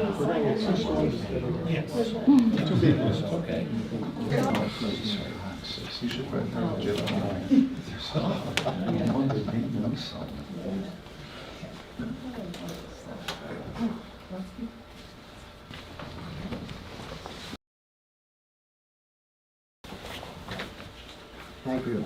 Okay. You should write down Jim. Thank you.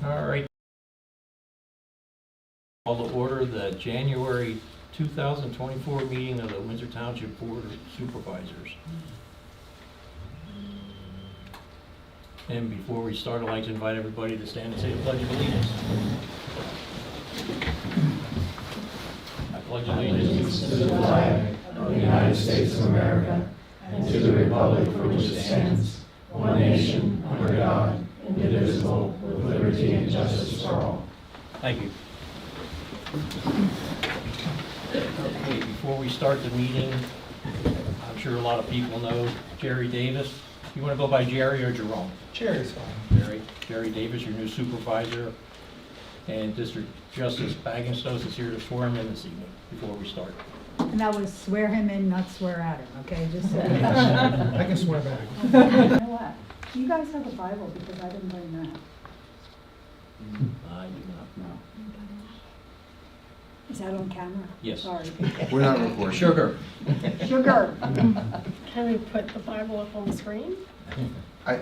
All right. Call to order the January 2024 meeting of the Windsor Township Board of Supervisors. And before we start, I'd like to invite everybody to stand and say the Pledge of Allegiance. I pledge allegiance to the flag of the United States of America and to the republic for which it stands, one nation, under God, indivisible, with liberty and justice for all. Thank you. Okay, before we start the meeting, I'm sure a lot of people know Jerry Davis. You want to go by Jerry or Jerome? Jerry's fine. Jerry Davis, your new supervisor, and District Justice Bagenstos is here to swear him in this evening before we start. And that was swear him in, not swear at him, okay? Just so you know. I can swear back. You know what? You guys have a Bible because I didn't bring that. I do not know. Is that on camera? Yes. Sorry. We're not recording. Sugar. Sugar. Can we put the Bible up on the screen? I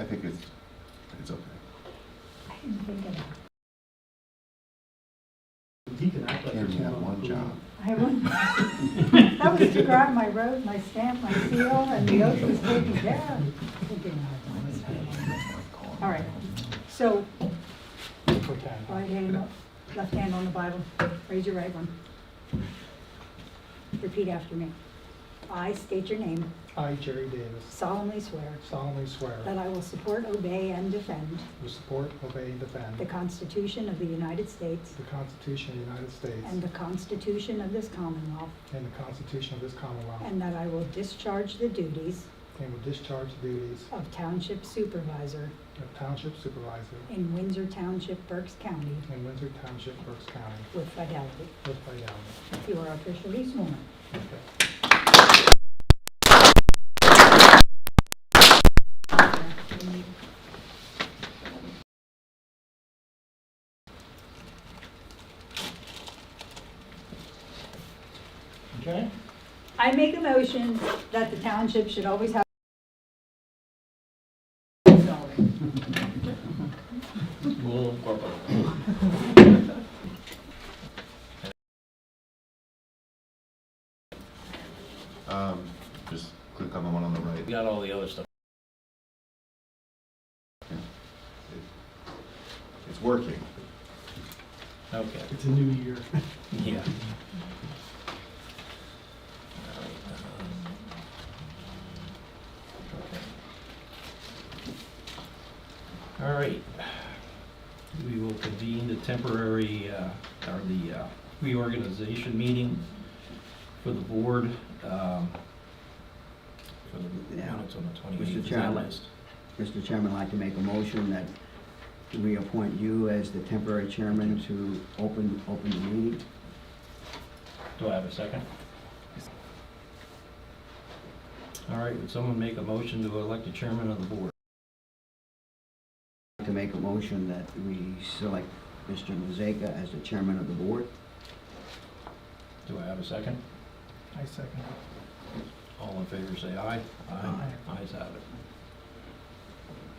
think it's okay. I didn't think of that. He can act like Kim, there's you have one job. I wouldn't. That was to grab my road, my stamp, my seal, and the oath was taken care of. All right. So, right hand up, left hand on the Bible. Raise your right one. Repeat after me. I state your name. I, Jerry Davis, Solemnly swear solemnly swear that I will support, obey, and defend to support, obey, and defend the Constitution of the United States the Constitution of the United States and the Constitution of this Commonwealth, and the Constitution of this Commonwealth, and that I will discharge the duties and will discharge the duties of Township Supervisor of Township Supervisor in Windsor Township, Berks County, in Windsor Township, Berks County, with fidelity. with fidelity. You are officially sworn. Okay. I make a motion that the township should always have We'll incorporate. Just click on the one on the right. We got all the other stuff. It's working. Okay. It's a new year. Yeah. All right. We will convene the temporary, or the reorganization meeting for the board, for the minutes on the 28th. Mr. Is that Chairman. list? Mr. Chairman, I'd like to make a motion that we appoint you as the temporary chairman to open the meeting. Do I have a second? All right, would someone make a motion to elect the chairman of the board? To make a motion that we select Mr. Mazeka as the chairman of the board. Do I have a second? I second it. All in favor say aye. Aye. Ayes have it.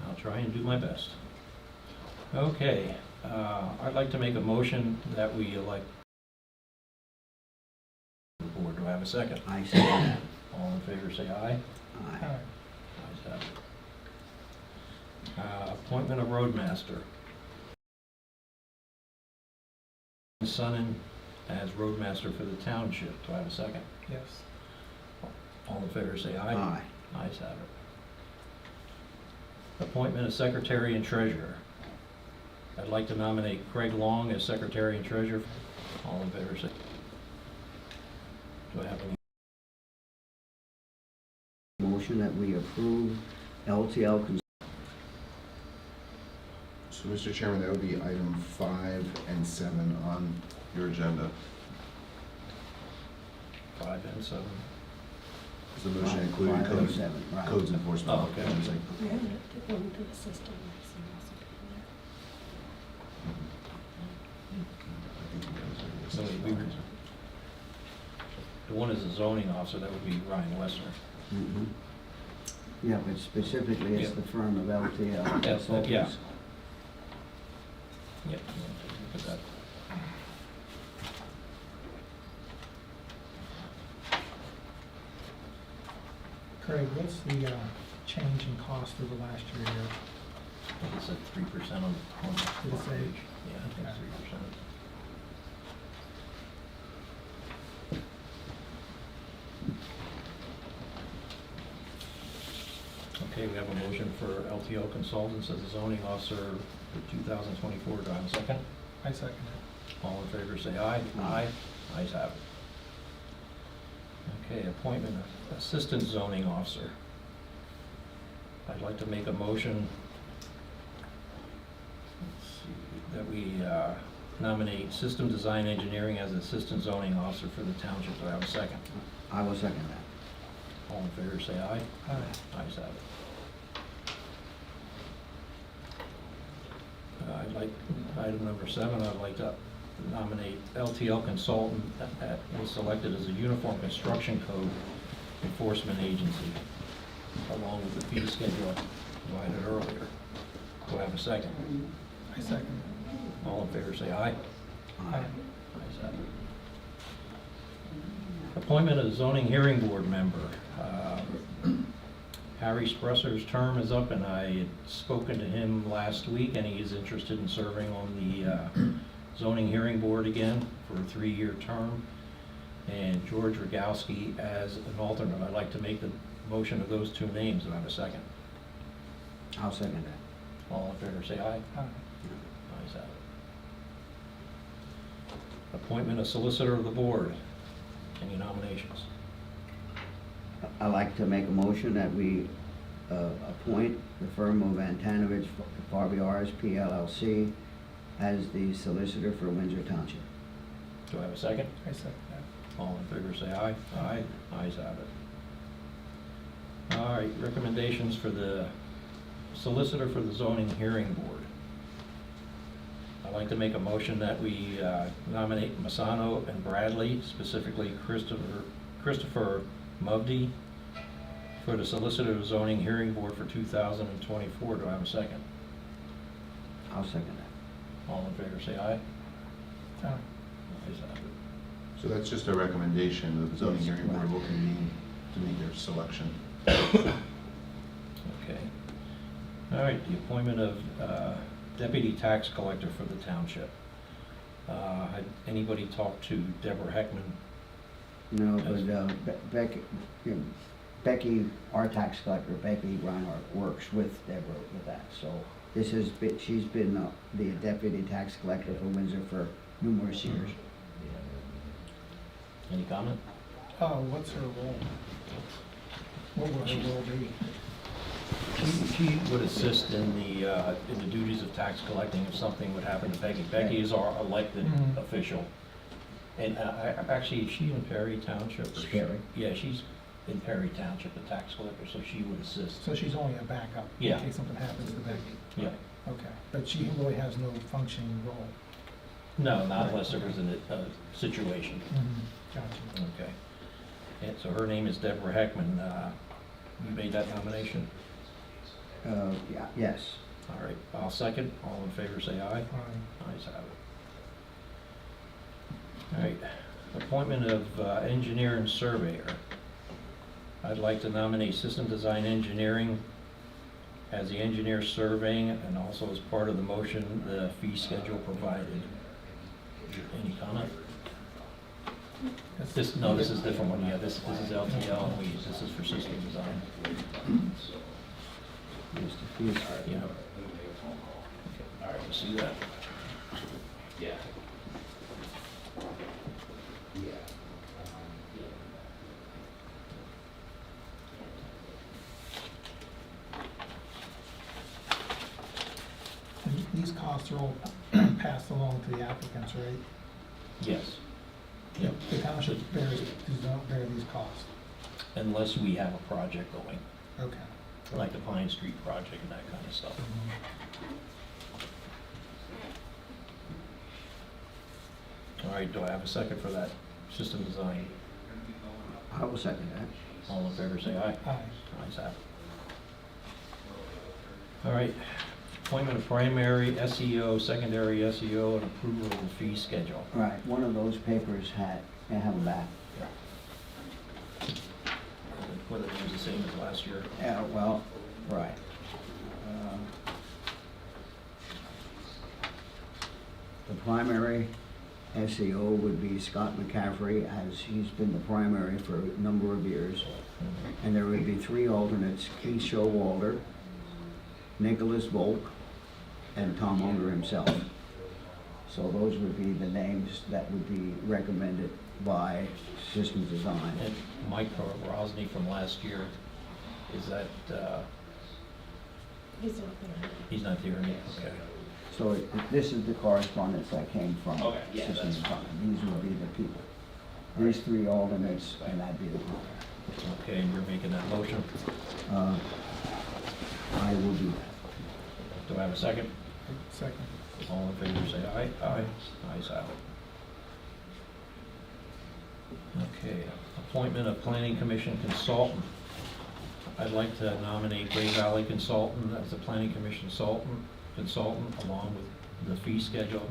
I'll try and do my best. Okay, I'd like to make a motion that we elect the board. Do I have a second? I second that. All in favor say aye. Aye. Ayes have it. Appointment of roadmaster. Sonnen as roadmaster for the township. Do I have a second? Yes. All in favor, say aye. Aye. Ayes have it. Appointment of Secretary and Treasurer. I'd like to nominate Craig Long as Secretary and Treasurer. All in favor, say. Do I have any? Motion that we approve LTL So, Mr. Chairman, that would be item 5 and 7 on your agenda. 5 and 7. Is the motion including 5 and codes, 7, right. codes enforcement? Oh, okay. I was like, Yeah, to go into the system. So we were- The one is the zoning officer, that would be Ryan Wessner. Mhm. Yeah, but specifically, it's Yeah. the firm of LTL. Yeah, Consultants. yeah. Yep, look at that. Craig, what's the change in cost over last year here? I think it said 3% on the Did it front say? page. Yeah, I think Okay. 3%. Okay, we have a motion for LTO Consultants as a zoning officer for 2024. Do I have a second? I second it. All in favor, say aye. Aye. Ayes have it. Okay, appointment of Assistant Zoning Officer. I'd like to make a motion, let's see, that we nominate System Design Engineering as Assistant Zoning Officer for the Township. Do I have a second? I will second that. All in favor, say aye. Aye. Ayes have it. I'd like, item number 7, I'd like to nominate LTL Consultant that was selected as a Uniform Construction Code Enforcement Agency, along with the fee schedule provided earlier. Do I have a second? I second it. All in favor, say aye. Aye. Ayes have it. Appointment of zoning hearing board member. Harry Spresser's term is up, and I had spoken to him last week, and he is interested in serving on the zoning hearing board again for a 3-year term. And George Rogowski as an alternate. I'd like to make the motion of those 2 names. Do I have a second? I'll second that. All in favor, say aye. Aye. Ayes have it. Appointment of solicitor of the board. Any nominations? I'd like to make a motion that we appoint the firm of Antanovich Farby RSP LLC as the solicitor for Windsor Township. Do I have a second? I second that. All in favor, say aye. Aye. Ayes have it. All right, recommendations for the solicitor for the zoning hearing board. I'd like to make a motion that we nominate Masano and Bradley, specifically Christopher Mubdy, for the solicitor of zoning hearing board for 2024. Do I have a second? I'll second that. All in favor, say aye. Aye. Ayes have it. so that's just a recommendation that the zoning hearing board will convene to make their selection. Okay. All right, the appointment of deputy tax collector for the township. Had anybody talked to Deborah Heckman? No, but Becky, our tax collector, Becky Reinhardt, works with Deborah with that. So this has been, she's been the deputy tax collector for Windsor for numerous years. Any comment? What's her role? What will her role be? She would assist in the duties of tax collecting if something would happen to Becky. Becky is our elected Mhm. official. And actually, is she in Perry Township? Perry. Yeah, she's in Perry Township, the tax collector, so she would assist. So she's only a backup Yeah. in case something happens to Becky? Yeah. Okay, but she really has no functioning role? No, not unless there was a situation. Gotcha. Okay. And so her name is Deborah Heckman. You made that nomination? Yeah, yes. All right, I'll second. All in favor, say aye. Aye. Ayes have it. All right, appointment of engineer and surveyor. I'd like to nominate System Design Engineering as the engineer surveying, and also as part of the motion, the fee schedule provided. Any comment? This, no, this is a different one, yeah, this is LTL, and this is for system design. Here's the fee schedule. Yeah. All right, you see that? And these costs are all passed along to the applicants, right? Yes. Yep. The township does not bear these costs. Unless we have a project going, Okay. like the Pine Street project and that kind of stuff. All right, do I have a second for that system design? I will second that. All in favor, say aye. Aye. Ayes have it. All right, appointment of primary SEO, secondary SEO, and approval of the fee schedule. Right, one of those papers I have them back. Whether it was the same as last year. Yeah, well, right. The primary SEO would be Scott McCaffrey, as he's been the primary for a number of years. And there would be 3 alternates, Keith Showalter, Nicholas Volk, and Tom Unger himself. So those would be the names that would be recommended by Systems Design. And Mike Rosny from last year, is that, He's not there. he's not there yet? Okay. So this is the correspondence that came from Okay, yeah, Systems that's Design. These would be the people. These 3 alternates, and that'd be the primary. Okay, and you're making that motion. I will do that. Do I have a second? Second. All in favor, say aye. Aye. Ayes have it. Okay, appointment of planning commission consultant. I'd like to nominate Gray Valley Consultant as the planning commission consultant along with the fee schedule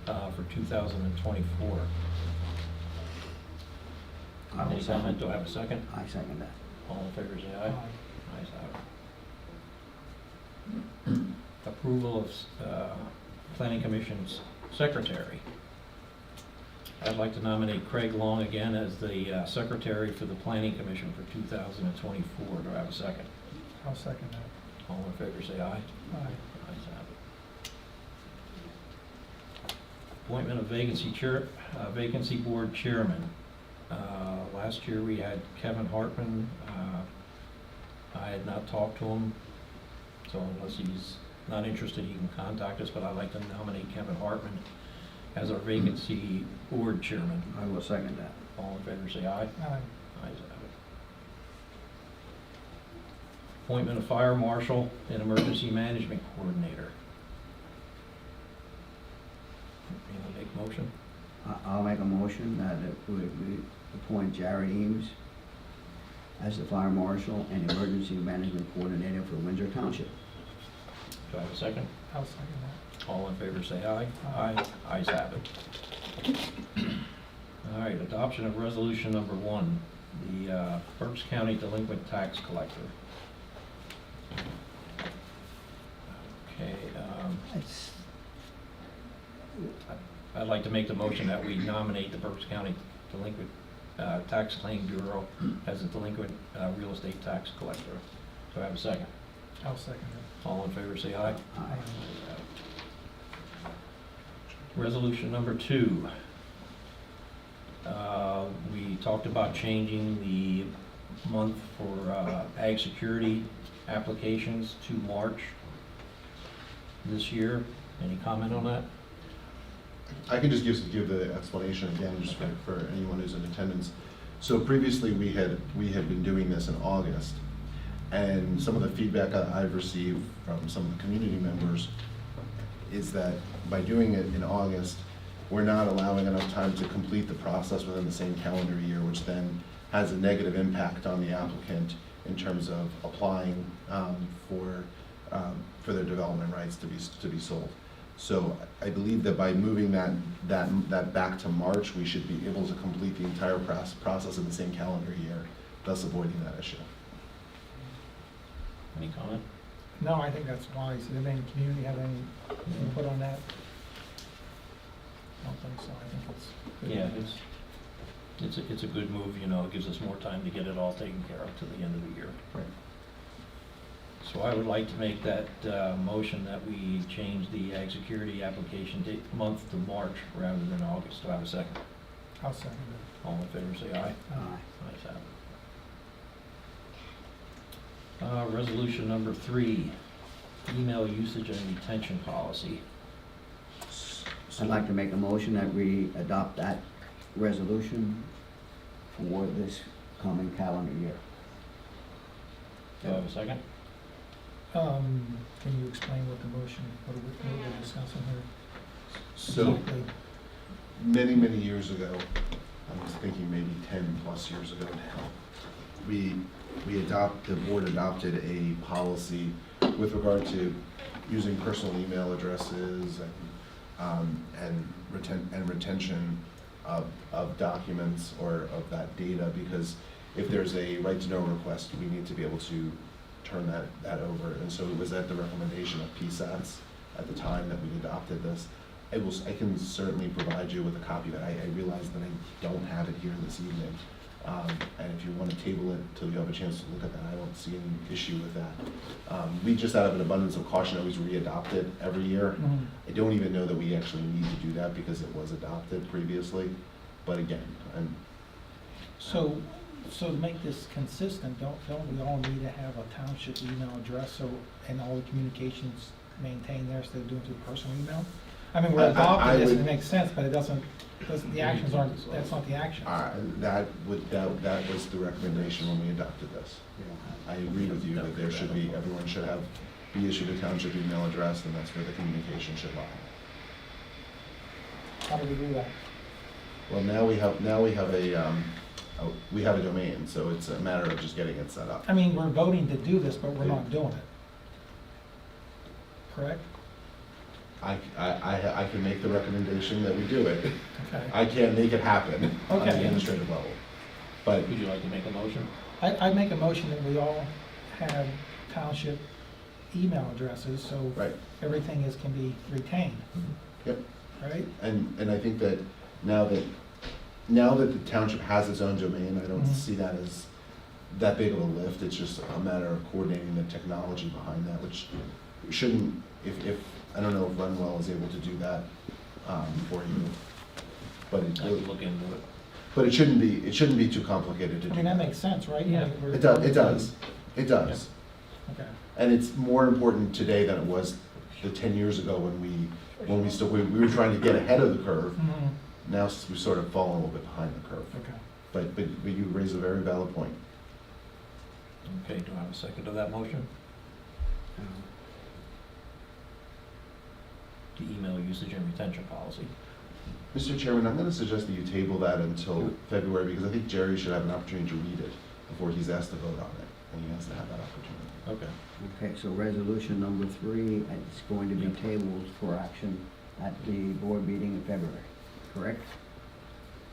for 2024. I will Any second. comment? Do I have a second? I second that. All in favor, say aye. Aye. Ayes have it. Approval of planning commission's secretary. I'd like to nominate Craig Long again as the secretary for the planning commission for 2024. Do I have a second? I'll second that. All in favor, say aye. Aye. Ayes have it. Appointment of vacancy board chairman. Last year we had Kevin Hartman. I had not talked to him, so unless he's not interested, he can contact us, but I'd like to nominate Kevin Hartman as our vacancy board chairman. I will second that. All in favor, say aye. Aye. Ayes have it. Appointment of fire marshal and emergency management coordinator. Anyone make a motion? I'll make a motion that we appoint Jared Eames as the fire marshal and emergency management coordinator for Windsor Township. Do I have a second? I'll second that. All in favor, say aye. Aye. Ayes have it. All right, adoption of resolution number 1, the Berks County delinquent tax collector. Okay, I'd like to make the motion that we nominate the Berks County Delinquent Tax Claim Bureau as a delinquent real estate tax collector. Do I have a second? I'll second it. All in favor, say aye. Aye. Resolution number 2. We talked about changing the month for ag security applications to March this year. Any comment on that? I can just give the explanation again, just for anyone who's in attendance. So previously, we had been doing this in August, and some of the feedback I've received from some of the community members is that by doing it in August, we're not allowing enough time to complete the process within the same calendar year, which then has a negative impact on the applicant in terms of applying for their development rights to be sold. So I believe that by moving that back to March, we should be able to complete the entire process in the same calendar year, thus avoiding that issue. Any comment? No, I think that's wise. Does any community have any input on that? I don't think so. I think it's good. Yeah, it's, It's a good move, you know, it gives us more time to get it all taken care of to the end of the year. Right. So I would like to make that motion that we change the ag security application date, month to March rather than August. Do I have a second? I'll second it. All in favor, say aye. Aye. Ayes have it. Resolution number 3, email usage and retention policy. I'd like to make a motion that we adopt that resolution for this coming calendar year. Do I have a second? Can you explain what the motion, what we're discussing here? So, Exactly. many, many years ago, I was thinking maybe 10+ years ago now, the board adopted a policy with regard to using personal email addresses and retention of documents or of that data, because if there's a right to know request, we need to be able to turn that over. And so it was at the recommendation of PSATs at the time that we adopted this. I can certainly provide you with a copy of it. I realize that I don't have it here this evening. And if you want to table it till you have a chance to look at that, I don't see any issue with that. We just, out of an abundance of caution, always re-adopt it every year. Mhm. I don't even know that we actually need to do that because it was adopted previously. But again, So to make this consistent, don't we all need to have a township email address, so, and all the communications maintained there instead of doing through personal email? I mean, we're I adopting this, and would- it makes sense, but it doesn't, the actions aren't, that's not the action. that was the recommendation when we adopted this. I agree with you that there should be, everyone should be issued a township email address, and that's where the communication should lie. How do we do that? Well, now we have a domain, so it's a matter of just getting it set up. I mean, we're voting to do this, but we're not doing it. Correct? I can make the recommendation that we do it. Okay. I can't make it happen on the Okay. administrative level. But Would you like to make a motion? I make a motion that we all have township email addresses, so right, everything can be retained, yep. right? And I think that now that the township has its own domain, I don't Mhm. see that as that big of a lift. It's just a matter of coordinating the technology behind that, which shouldn't, if I don't know if Runwell is able to do that for you, but I could look into it. but it shouldn't be too complicated to do. I mean, that makes sense, right? Yeah. We're- It does. Okay. And it's more important today than it was the 10 years ago when we were trying to get ahead of the curve. Mhm. Now we've sort of fallen a little bit behind the curve. Okay. But you raise a very valid point. Okay, do I have a second to that motion? The email usage and retention policy. Mr. Chairman, I'm going to suggest that you table that until February, because I think Jerry should have an opportunity to read it before he's asked to vote on it, and he has to have that opportunity. Okay. Okay, so resolution number 3, it's going to be tabled for action at the board meeting in February, correct?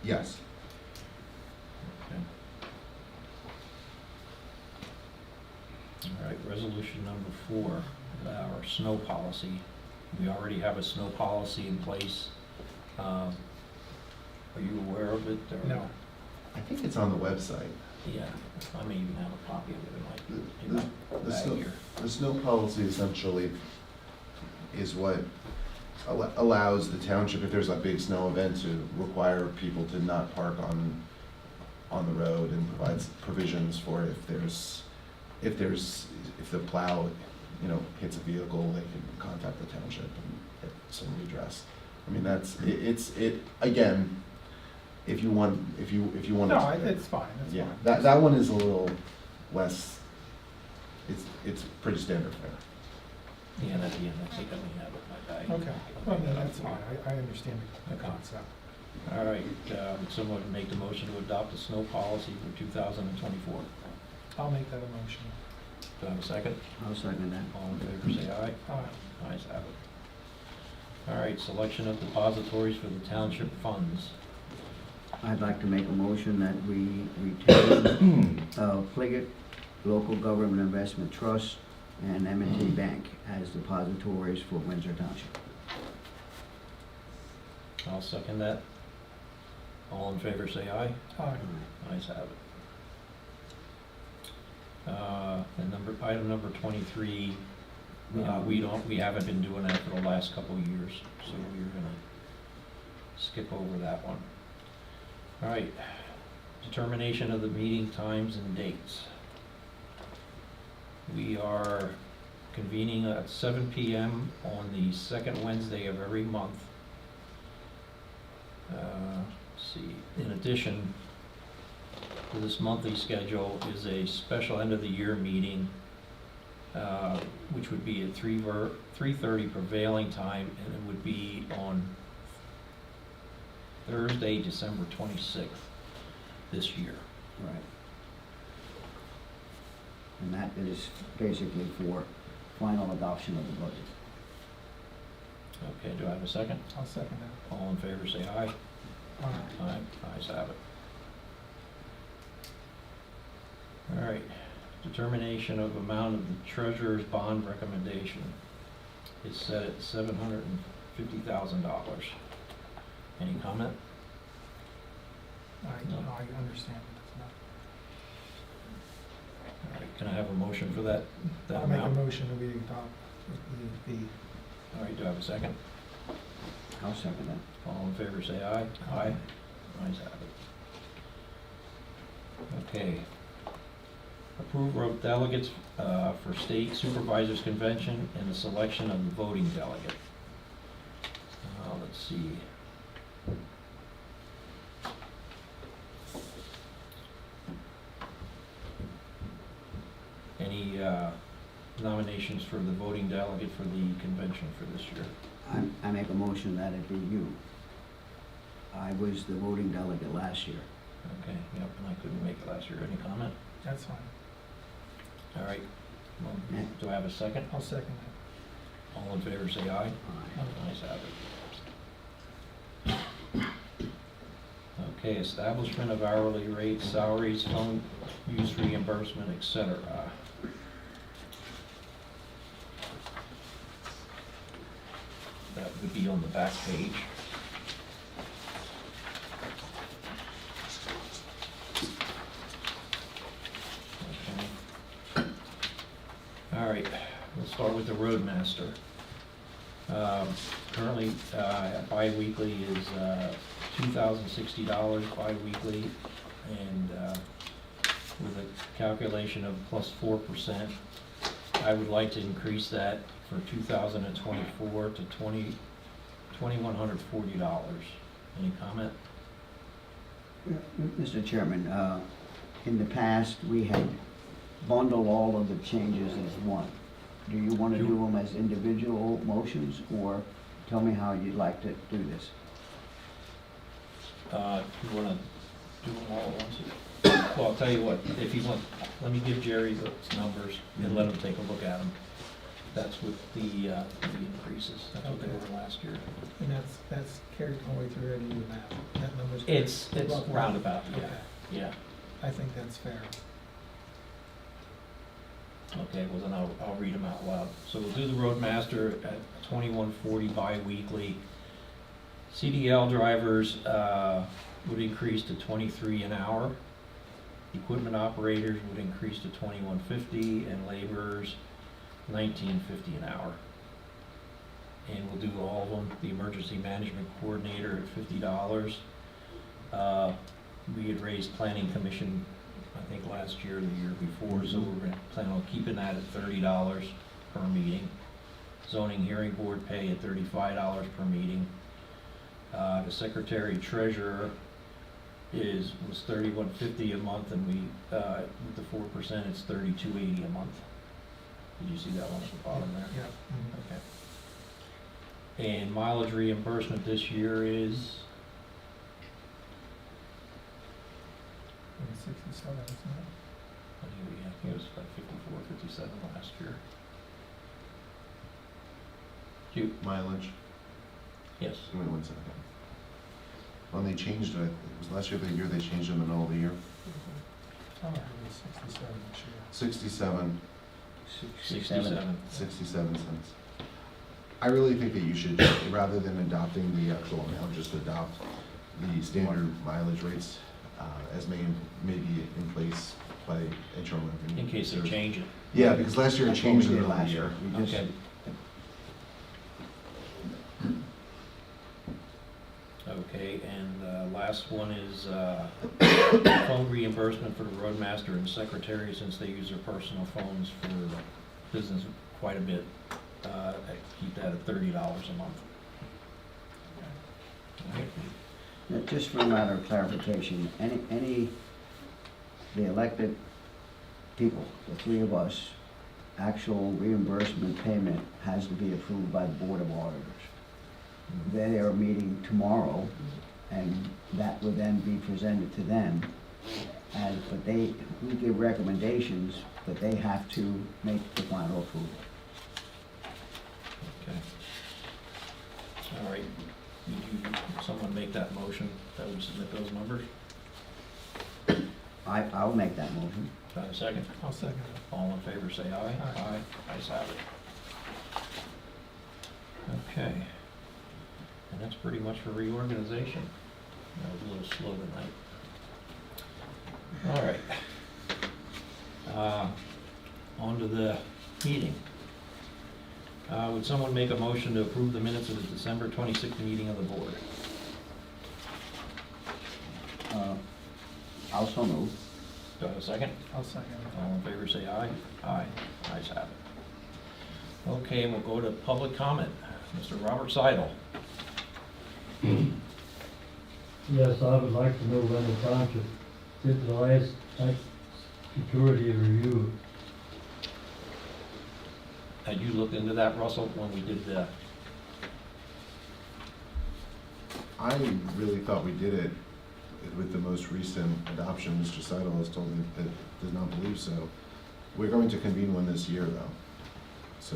Yes. Okay. All right, resolution number 4, our snow policy. We already have a snow policy in place. Are you aware of it? Or- No. I think it's on the website. Yeah, I may even have a copy of it in my The bag snow, here. the snow policy essentially is what allows the township, if there's a big snow event, to require people to not park on the road, and provides provisions for if the plow, hits a vehicle, they can contact the township and get some redress. I mean, again, if you want. No, it's fine, it's Yeah, fine. that one is a little less, it's pretty standard fare. Yeah, I think I may have it in my bag. Okay, well, then that's fine, I understand the concept. All right, someone make the motion to adopt the snow policy for 2024. I'll make that a motion. Do I have a second? I'll second that. All in favor, say aye. Aye. Ayes have it. All right, selection of depositories for the township funds. I'd like to make a motion that we retain Pliggett Local Government Investment Trust and M&T Bank as depositories for Windsor Township. I'll second that. All in favor, say aye. Aye. Ayes have it. And item number 23, we haven't been doing that for the last couple of years, so we're gonna skip over that one. All right, determination of the meeting times and dates. We are convening at 7 PM on the second Wednesday of every month. Let's see, in addition to this monthly schedule is a special end of the year meeting, which would be at 3:30 prevailing time, and it would be on Thursday, December 26th this year. Right. And that is basically for final adoption of the budget. Okay, do I have a second? I'll second that. All in favor, say aye. Aye. Aye, ayes have it. All right, determination of amount of the treasurer's bond recommendation is set at $750,000. Any comment? I understand. All right, can I have a motion for that I'll make a amount? motion that we adopt the, All right, do I have a second? I'll second that. All in favor, say aye. Aye. Ayes have it. Okay. Approval of delegates for state supervisors convention and the selection of the voting delegate. Let's see. Any nominations for the voting delegate for the convention for this year? I make a motion that it be you. I was the voting delegate last year. Okay, yep, and I couldn't make it last year. Any comment? that's fine. All right. Well, do I have a second? I'll second All in favor, say aye. that. Ayes have it. Okay, establishment of hourly rates, salaries, phone use reimbursement, etc. That would be on the back page. Okay. All right, we'll start with the roadmaster. Currently, bi-weekly is $2,060 bi-weekly, and with a calculation of plus 4%, I would like to increase that for 2024 to $2,140. Any comment? Mr. Chairman, in the past, we had bundled all of the changes as one. Do you want to do them as individual motions, or tell me how you'd like to do this? You wanna do them all at once? Well, I'll tell you what, if you want, let me give Jerry the numbers and let him take a look at them. That's with the increases, that's what they were last year. And that's carried all the way through every year now. That number's. It's roundabout, yeah, Okay. yeah. I think that's fair. Okay, well then I'll read them out loud. So we'll do the roadmaster at $2,140 bi-weekly. CDL drivers would increase to $23 an hour. Equipment operators would increase to $21.50, and laborers $19.50 an hour. And we'll do all of them. The emergency management coordinator at $50. We had raised planning commission, I think last year or the year before, so we're gonna plan on keeping that at $30 per meeting. Zoning hearing board pay at $35 per meeting. The secretary treasurer was $31.50 a month, and we, with the 4%, it's $32.80 a month. Did you see that one at the bottom there? Yeah. Mhm. Okay. And mileage reimbursement this year is, 67, isn't it? I think it was like 54, 57 last year. Mileage, Yes. give me 1 second. When they changed it, it was last year, the year they changed it in the middle of the year, Oh, it was 67 this year. 67, 67. 67 cents. I really think that you should, rather than adopting the actual amount, just adopt the standard mileage rates as may be in place by internal revenue. In case they Service. change it. Yeah, because last year it That's what we changed in the did middle of last the year. We just- Okay. Okay, and last one is phone reimbursement for the roadmaster and secretary, since they use their personal phones for business quite a bit. I keep that at $30 a month. All right. Now, just for a matter of clarification, the elected people, the three of us, actual reimbursement payment has to be approved by the Board of Auditors. They are meeting tomorrow, and that would then be presented to them. But we give recommendations, but they have to make the final approval. Okay. All right. Would someone make that motion that we submit those numbers? I'll make that motion. Do I have a second? I'll second it. All in favor, say aye. Aye. Ayes have it. Okay. And that's pretty much for reorganization. That was a little slow tonight. All right. On to the meeting. Would someone make a motion to approve the minutes of the December 26th meeting of the board? Also move. Do I have a second? I'll second it. All in favor, say aye. Aye. Ayes have it. Okay, and we'll go to public comment. Mr. Robert Seidel. Yes, I would like to know when the township did the last security review. Had you looked into that, Russell, when we did the, I really thought we did it with the most recent adoption. Mr. Seidel has told me that does not believe so. We're going to convene one this year, though. So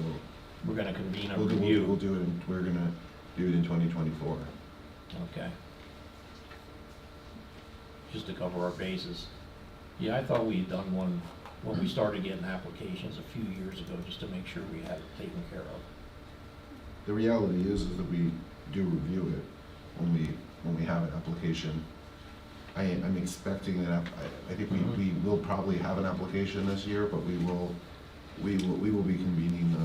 we're gonna convene a we'll review? do it, we're gonna do it in 2024. Okay. Just to cover our bases. Yeah, I thought we had done one when we started getting applications a few years ago, just to make sure we had it taken care of. The reality is that we do review it when we have an application. I'm expecting that, I think we will probably have an application this year, but we will be convening,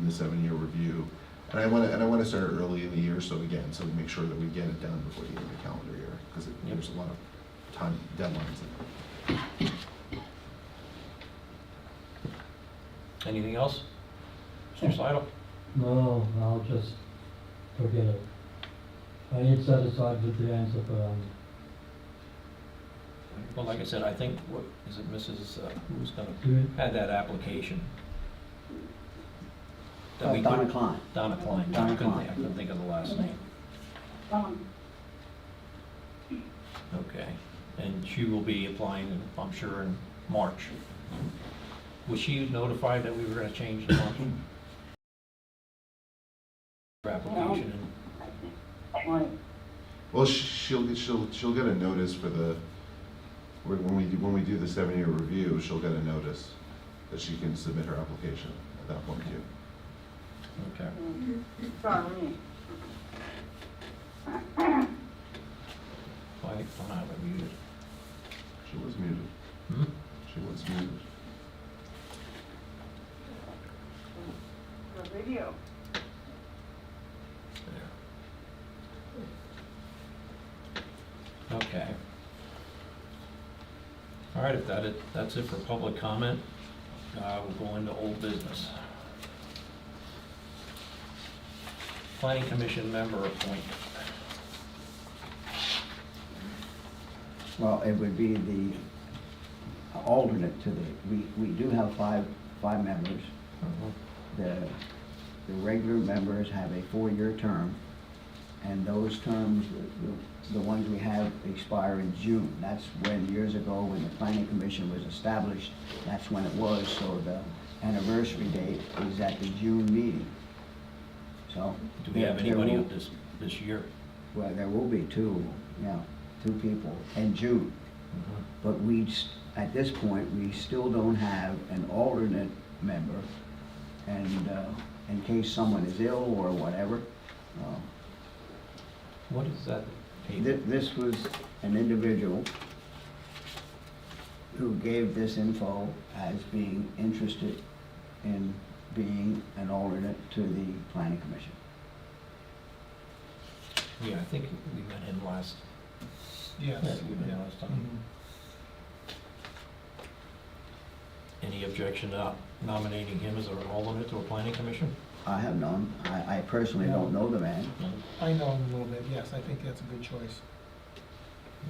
the 7-year review. And I want to start early in the year, so we make sure that we get it done before the end of the calendar year, because there's a lot of time, deadlines. Anything else? Mr. Seidel? No, I'll just forget it. I ain't satisfied with the answer, but Well, like I said, I think, what, is it Mrs., who's gonna do it. had that application? That we Donna could- Klein. Donna Klein. Donna I couldn't Klein. think- I couldn't think of the last name. Okay, and she will be applying, I'm sure, in March. Was she notified that we were gonna change the month? Her application, Well, she'll get a notice for when we do the 7-year review, she'll get a notice that she can submit her application at that point too. okay. Why, I'm not muted. She was muted. Hmm? She was muted. Video. There. Okay. All right, if that's it for public comment, we'll go into old business. Planning Commission member appointment. Well, it would be the alternate to we do have five members. The regular members have a 4-year term, and those terms, the ones we have expire in June. That's when, years ago, when the Planning Commission was established, that's when it was, so the anniversary date is at the June meeting. So. Do we have there anybody will- of this year? Well, there will be two people in June. But at this point, we still don't have an alternate member, and in case someone is ill or whatever, What is that This was an individual who gave this info as being interested in being an alternate to the planning commission. Yeah, I think we met him last, Yes. yeah, we met him last time. Mhm. Any objection to nominating him as an alternate to a planning commission? I have none. I personally don't know the man. No? I know him a little bit, yes, I think that's a good choice.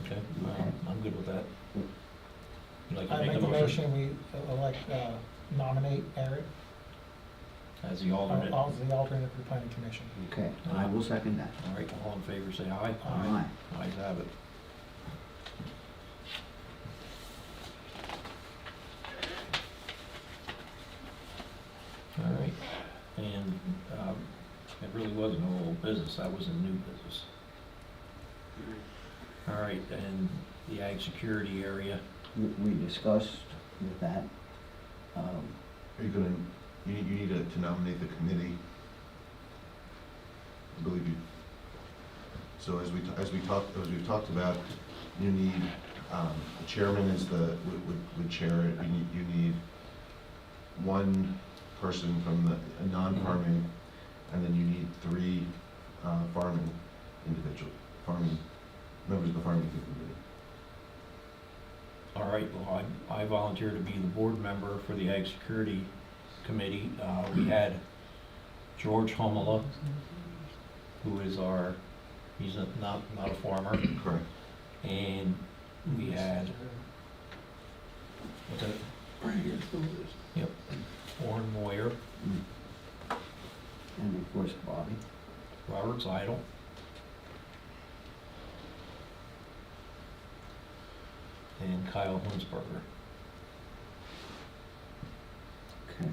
Okay, I'm good with that. You'd like to I make make a a motion motion, we nominate Eric as the alternate? All as the alternate for the planning commission. Okay, I will second that. right, all in favor, say aye. Aye. Ayes have it. All right, and, it really wasn't no old business, that was a new business. All right, and the ag security area, We discussed with that. Are you gonna, you need to nominate the committee? I believe you. So as we've talked about, you need, the chairman is would chair it, you need one person from the non-farming, and then you need 3 farming members of the farming committee. all right, well, I volunteer to be the board member for the ag security committee. We had George Homela, who is he's not a farmer, Correct. and we had, what's that? Yep, Warren Moyer, And of course, Bobby. Robert Zeidel, and Kyle Hunsberger. Okay.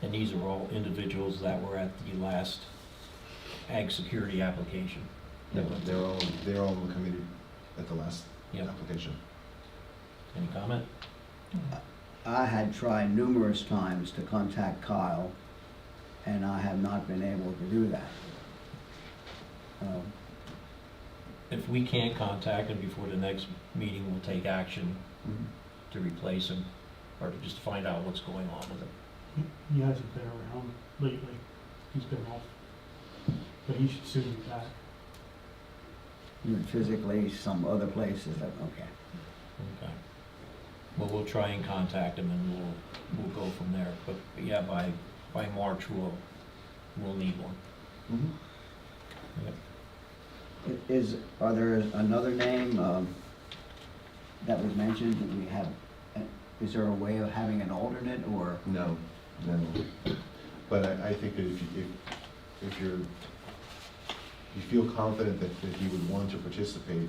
And these are all individuals that were at the last ag security application. They're all on the committee at the last Yep. application. Any comment? I had tried numerous times to contact Kyle, and I have not been able to do that. If we can't contact him before the next meeting, we'll take action to replace him, or to just find out what's going on with him. He hasn't been around lately. He's been off. But he should soon be back. Even physically, some other places, okay. Okay. Well, we'll try and contact him and we'll go from there, but yeah, by March, we'll need one. Yep. Are there another name that was mentioned? Do we have, is there a way of having an alternate, or? No. But I think that if you feel confident that he would want to participate,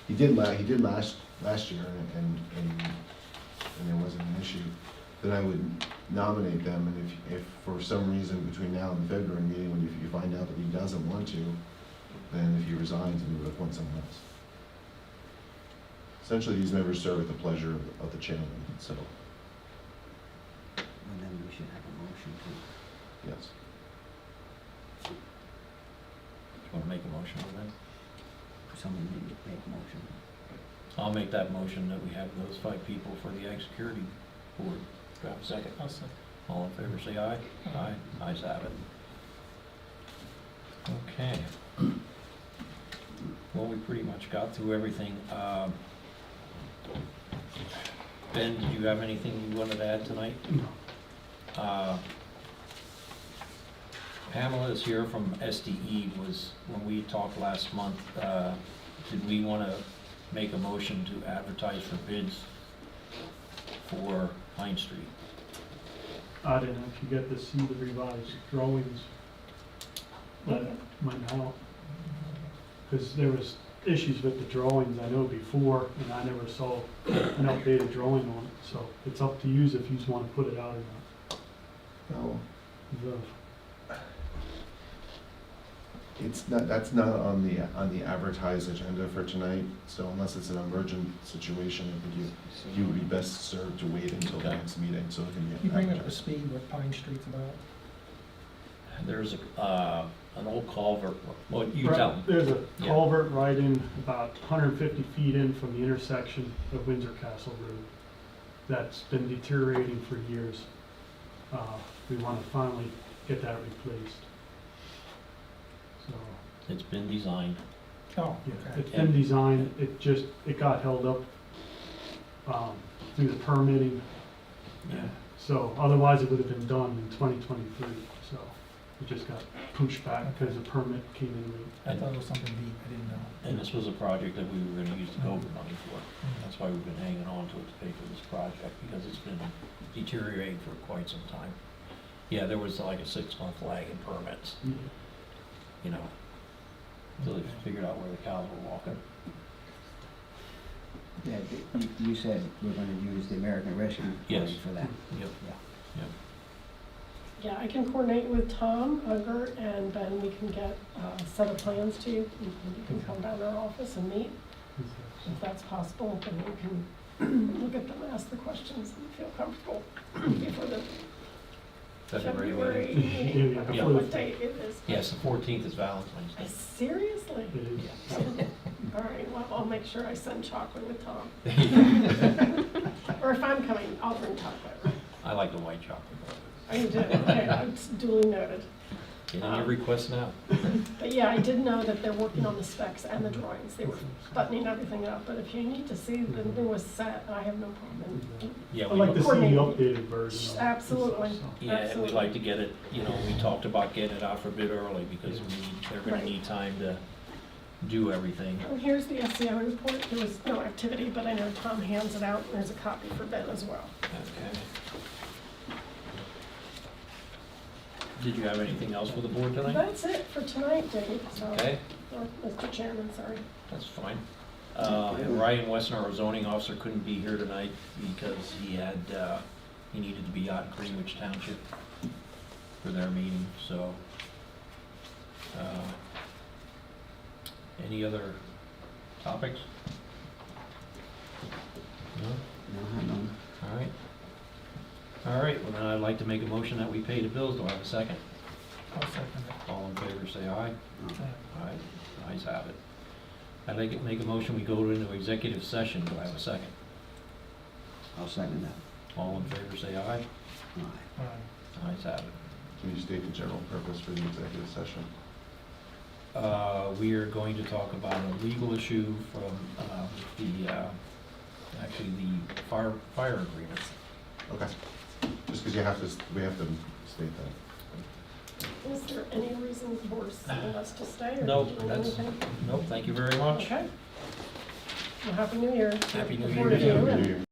he did last year, and there wasn't an issue, then I would nominate them, and if for some reason between now and the February meeting, when you find out that he doesn't want to, then if he resigns, then we would appoint someone else. Essentially, these members serve at the pleasure of the chairman, so, And then we should have a motion to. yes. Do you want to make a motion on that? Someone need to make a motion. I'll make that motion that we have those 5 people for the ag security board. Do I have a second? I'll second. All in favor, say aye. Aye. Ayes have it. Okay. Well, we pretty much got through everything. Ben, did you have anything you wanted to add tonight? No. Pamela is here from SDE. When we talked last month, did we want to make a motion to advertise for bids for Pine Street? I didn't actually get to see the revised drawings that went out. Because there was issues with the drawings, I know before, and I never saw an updated drawing on it. So it's up to you if you just want to put it out or not. No. The- It's not, that's not on the advertised agenda for tonight, so unless it's an emergent situation, I think you would be best served to wait until the Okay. next meeting, so it can be You bring up to advertised. speed what Pine Street's about? There's an old culvert, well, you Right, tell me. There's a Yeah. culvert right in, about 150 feet in from the intersection of Windsor Castle Road that's been deteriorating for years. We want to finally get that replaced. So, It's been designed. Oh, yeah, okay. it's been designed, it got held up through the permitting. Yeah. So otherwise it would have been done in 2023, so it just got pushed back because the permit came in late. I thought it was something deep, I didn't know. And this was a project that we were gonna use the COVID money for. That's why we've been hanging on to it to pay for this project, because it's been deteriorating for quite some time. Yeah, there was like a 6-month lag in permits, you know, until they figured out where the cows were walking. Yeah, you said we're gonna use the American Rescue Yes. Plan for that. Yep. Yeah. Yeah, I can coordinate with Tom, Gert, and then we can get a set of plans to you. You can come down to our office and meet, if that's possible, then we can look at them, ask the questions, and feel comfortable before the February meeting. Yeah, I don't yeah. know what date it is. but- Yes, the 14th is Valentine's Day. Seriously? It is. Yeah. All right, well, I'll make sure I send chocolate with Tom. Or if I'm coming, I'll bring chocolate. I like the white chocolate. Oh, you do? Okay, it's duly noted. Getting your request now? But yeah, I did know that they're working on the specs and the drawings. They were buttoning everything up, but if you need to see the newest set, I have no problem. Yeah, I'd like to see the Coordinate. updated version of it. Absolutely. Yeah, and we'd like to get it, you know, we talked about getting it out for bid early, because they're gonna Right. need time to do everything. And here's the SCI report. There was no activity, but I know Tom hands it out. There's a copy for Ben as well. Okay. Did you have anything else for the board tonight? That's it for tonight, Dave. So, Okay, or Mr. Chairman, sorry. that's fine. Ryan Westner, our zoning officer, couldn't be here tonight because he needed to be out in Greenwich Township for their meeting, so. Any other topics? No? No, I don't. All right. All right, well then I'd like to make a motion that we pay the bills. Do I have a second? I'll second it. All in favor, say aye. Yeah. Aye, ayes have it. I'd like to make a motion, we go into executive session. Do I have a second? I'll second that. All in favor, say aye. Aye. All right. Ayes have it. Can you state the general purpose for the executive session? We are going to talk about a legal issue from actually the fire agreement. Okay, just because we have to state that. Is there any reason the board's wanting us to stay or No, doing that's, anything? no, thank you very much. Okay. Well, Happy New Year. Happy New Look Year forward to you. to Happy New Year.